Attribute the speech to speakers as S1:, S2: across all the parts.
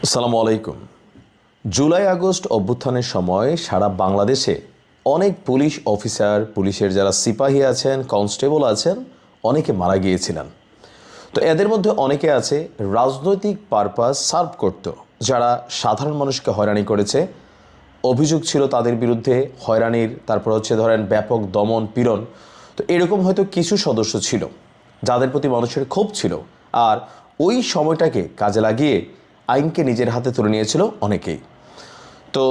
S1: আসসালামু আলাইকুম। July August অভ্যুত্থানের সময় সারা বাংলাদেশে অনেক পুলিশ অফিসার, পুলিশের যারা সিপাহী আছেন, কনস্টেবল আছেন, অনেকে মারা গিয়েছিলেন। তো এদের মধ্যে অনেকে আছে রাজনৈতিক পারপাস সার্ভ করত, যারা সাধারণ মানুষকে হয়রানি করেছে। অভিযোগ ছিল তাদের বিরুদ্ধে হয়রানির, তারপর ধরেন ব্যাপক দমন পীড়ন। তো এরকম হয়তো কিছু সদস্য ছিল যাদের প্রতি মানুষের ক্ষোভ ছিল, আর ওই সময়টাকে কাজে লাগিয়ে আইনকে নিজের হাতে তুলে নিয়েছিল অনেকেই। তো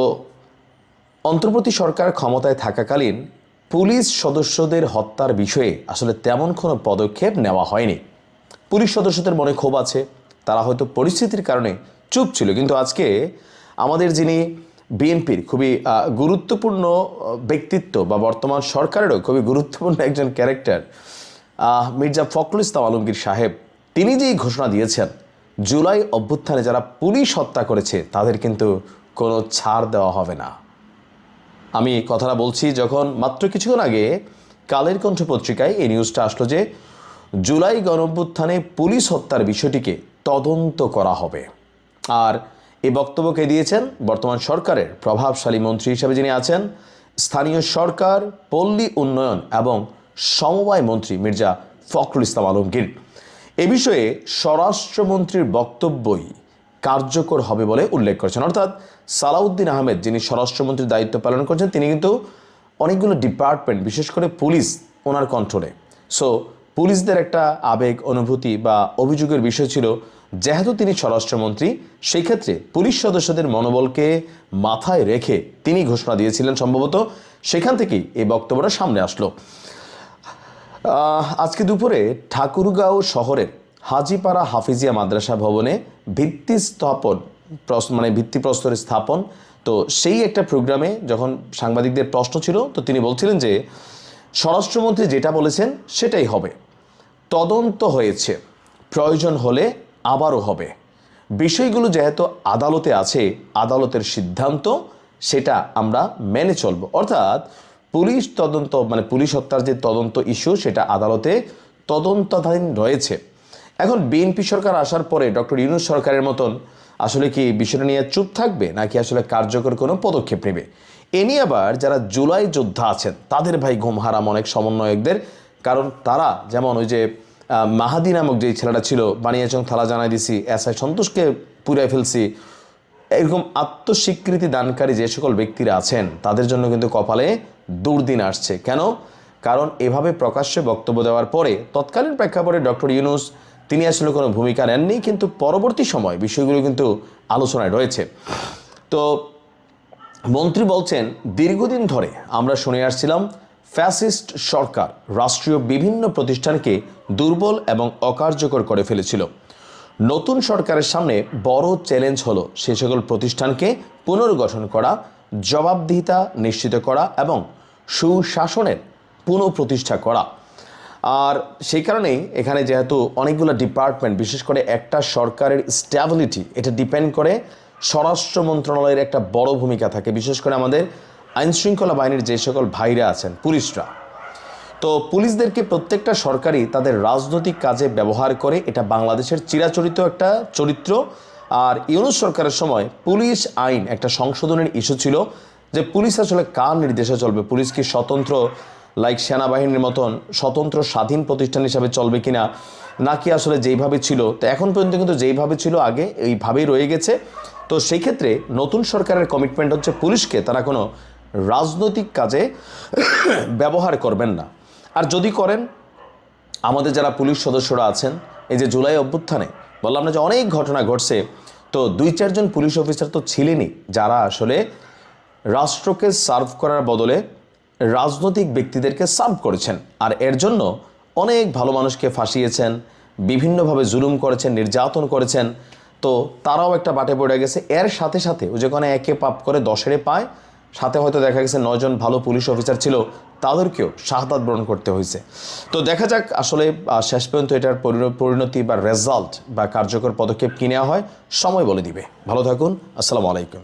S1: অন্তর্বর্তী সরকার ক্ষমতায় থাকাকালীন পুলিশ সদস্যদের হত্যার বিষয়ে আসলে তেমন কোনো পদক্ষেপ নেওয়া হয়নি। পুলিশ সদস্যদের মনে ক্ষোভ আছে, তারা হয়তো পরিস্থিতির কারণে চুপ ছিল। কিন্তু আজকে আমাদের যিনি বিএনপির খুবই গুরুত্বপূর্ণ ব্যক্তিত্ব বা বর্তমান সরকারেরও খুবই গুরুত্বপূর্ণ একজন ক্যারেক্টার, মির্জা ফখরুল ইসলাম আলমগীর সাহেব, তিনি যেই ঘোষণা দিয়েছেন জুলাই অভ্যুত্থানে যারা পুলিশ হত্যা করেছে তাদের কিন্তু কোনো ছাড় দেওয়া হবে না। আমি কথাটা বলছি যখন মাত্র কিছুক্ষণ আগে কালের কণ্ঠ পত্রিকায় এই নিউজটা আসলো যে জুলাই গণঅভ্যুত্থানে পুলিশ হত্যার বিষয়টিকে তদন্ত করা হবে। আর এই বক্তব্যকে দিয়েছেন বর্তমান সরকারের প্রভাবশালী মন্ত্রী হিসেবে যিনি আছেন, স্থানীয় সরকার, পল্লী উন্নয়ন এবং সমবায় মন্ত্রী মির্জা ফখরুল ইসলাম আলমগীর। এ বিষয়ে স্বরাষ্ট্রমন্ত্রীর বক্তব্যই কার্যকর হবে বলে উল্লেখ করেছেন। অর্থাৎ সালাউদ্দিন আহমেদ, যিনি স্বরাষ্ট্রমন্ত্রীর দায়িত্ব পালন করছেন, তিনি কিন্তু অনেকগুলো ডিপার্টমেন্ট, বিশেষ করে পুলিশ ওনার কন্ট্রোলে। সো পুলিশদের একটা আবেগ, অনুভূতি বা অভিযোগের বিষয় ছিল, যেহেতু তিনি স্বরাষ্ট্রমন্ত্রী, সেই ক্ষেত্রে পুলিশ সদস্যদের মনোবলকে মাথায় রেখে তিনি ঘোষণা দিয়েছিলেন সম্ভবত। সেখান থেকেই এই বক্তব্যটা সামনে আসলো। আজকে দুপুরে ঠাকুরগাঁও শহরের হাজিপাড়া হাফিজিয়া মাদ্রাসা ভবনে ভিত্তিপ্রস্তর স্থাপন। তো সেই একটা প্রোগ্রামে যখন সাংবাদিকদের প্রশ্ন ছিল, তো তিনি বলছিলেন যে স্বরাষ্ট্রমন্ত্রী যেটা বলেছেন সেটাই হবে। তদন্ত হয়েছে, প্রয়োজন হলে আবারও হবে। বিষয়গুলো যেহেতু আদালতে আছে, আদালতের সিদ্ধান্ত সেটা আমরা মেনে চলব। অর্থাৎ পুলিশ তদন্ত পুলিশ হত্যার যে তদন্ত ইস্যু, সেটা আদালতে তদন্তাধীন রয়েছে। এখন বিএনপি সরকার আসার পরে ডক্টর ইউনূস সরকারের মতন আসলে কি বিষয়টা নিয়ে চুপ থাকবে, নাকি আসলে কার্যকর কোনো পদক্ষেপ নেবে? এ নিয়ে আবার যারা জুলাই যোদ্ধা আছেন তাদের ভাই ঘুম হারাম অনেক সমন্বয়কদের। কারণ তারা যেমন ওই যে মাহাদি নামক যে ছেলেটা ছিল, বানিয়াচং থালা জানাই দিছি, এসআই সন্তোষকে পুড়াই ফেলছি, এরকম আত্মস্বীকৃতি দানকারী যে সকল ব্যক্তিরা আছেন তাদের জন্য কিন্তু কপালে দুর্দিন আসছে। কেন? কারণ এভাবে প্রকাশ্যে বক্তব্য দেওয়ার পরে তৎকালীন প্রেক্ষাপটে ডক্টর ইউনূস তিনি আসলে কোনো ভূমিকা নেননি, কিন্তু পরবর্তী সময় বিষয়গুলো কিন্তু আলোচনায় রয়েছে। তো মন্ত্রী বলছেন, দীর্ঘদিন ধরে আমরা শুনে আসছিলাম ফ্যাসিস্ট সরকার রাষ্ট্রীয় বিভিন্ন প্রতিষ্ঠানকে দুর্বল এবং অকার্যকর করে ফেলেছিল। নতুন সরকারের সামনে বড় চ্যালেঞ্জ হলো সে সকল প্রতিষ্ঠানকে পুনর্গঠন করা, জবাবদিহিতা নিশ্চিত করা এবং সুশাসনের পুনঃপ্রতিষ্ঠা করা। আর সেই কারণেই এখানে যেহেতু অনেকগুলো ডিপার্টমেন্ট, বিশেষ করে একটা সরকারের স্ট্যাবিলিটি এটা ডিপেন্ড করে স্বরাষ্ট্র মন্ত্রণালয়ের একটা বড় ভূমিকা থাকে, বিশেষ করে আমাদের আইনশৃঙ্খলা বাহিনীর যে সকল ভাইরা আছেন, পুলিশরা। তো পুলিশদেরকে প্রত্যেকটা সরকারই তাদের রাজনৈতিক কাজে ব্যবহার করে, এটা বাংলাদেশের চিরাচরিত একটা চরিত্র। আর ইউনূস সরকারের সময় পুলিশ আইন একটা সংশোধনের ইস্যু ছিল যে পুলিশ আসলে কার নির্দেশে চলবে, পুলিশ কি স্বতন্ত্র সেনাবাহিনীর মতন স্বতন্ত্র স্বাধীন প্রতিষ্ঠান হিসাবে চলবে কিনা, নাকি আসলে যেইভাবে ছিল, তো এখন পর্যন্ত কিন্তু যেইভাবে ছিল আগে এইভাবেই রয়ে গেছে। তো সেই ক্ষেত্রে নতুন সরকারের কমিটমেন্ট হচ্ছে পুলিশকে তারা কোনো রাজনৈতিক কাজে ব্যবহার করবেন না। আর যদি করেন, আমাদের যারা পুলিশ সদস্যরা আছেন, এই যে জুলাই অভ্যুত্থানে বললাম না যে অনেক ঘটনা ঘটছে, তো 2-4 জন পুলিশ অফিসার তো ছিলেনই যারা আসলে রাষ্ট্রকে সার্ভ করার বদলে রাজনৈতিক ব্যক্তিদেরকে সার্ভ করেছেন। আর এর জন্য অনেক ভালো মানুষকে ফাঁসিয়েছেন, বিভিন্নভাবে জুলুম করেছেন, নির্যাতন করেছেন। তো তারাও একটা বাটে পড়ে গেছে। এর সাথে সাথে ওই যেখানে একে পাপ করে 10-এর পায়, সাথে হয়তো দেখা গেছে 9 জন ভালো পুলিশ অফিসার ছিল, তাদেরকেও শাহাদাত বরণ করতে হয়েছে। তো দেখা যাক আসলে শেষ পর্যন্ত এটার পরিণতি বা রেজাল্ট বা কার্যকর পদক্ষেপ কি নেওয়া হয়, সময় বলে দিবে। ভালো থাকুন। আসসালামু আলাইকুম।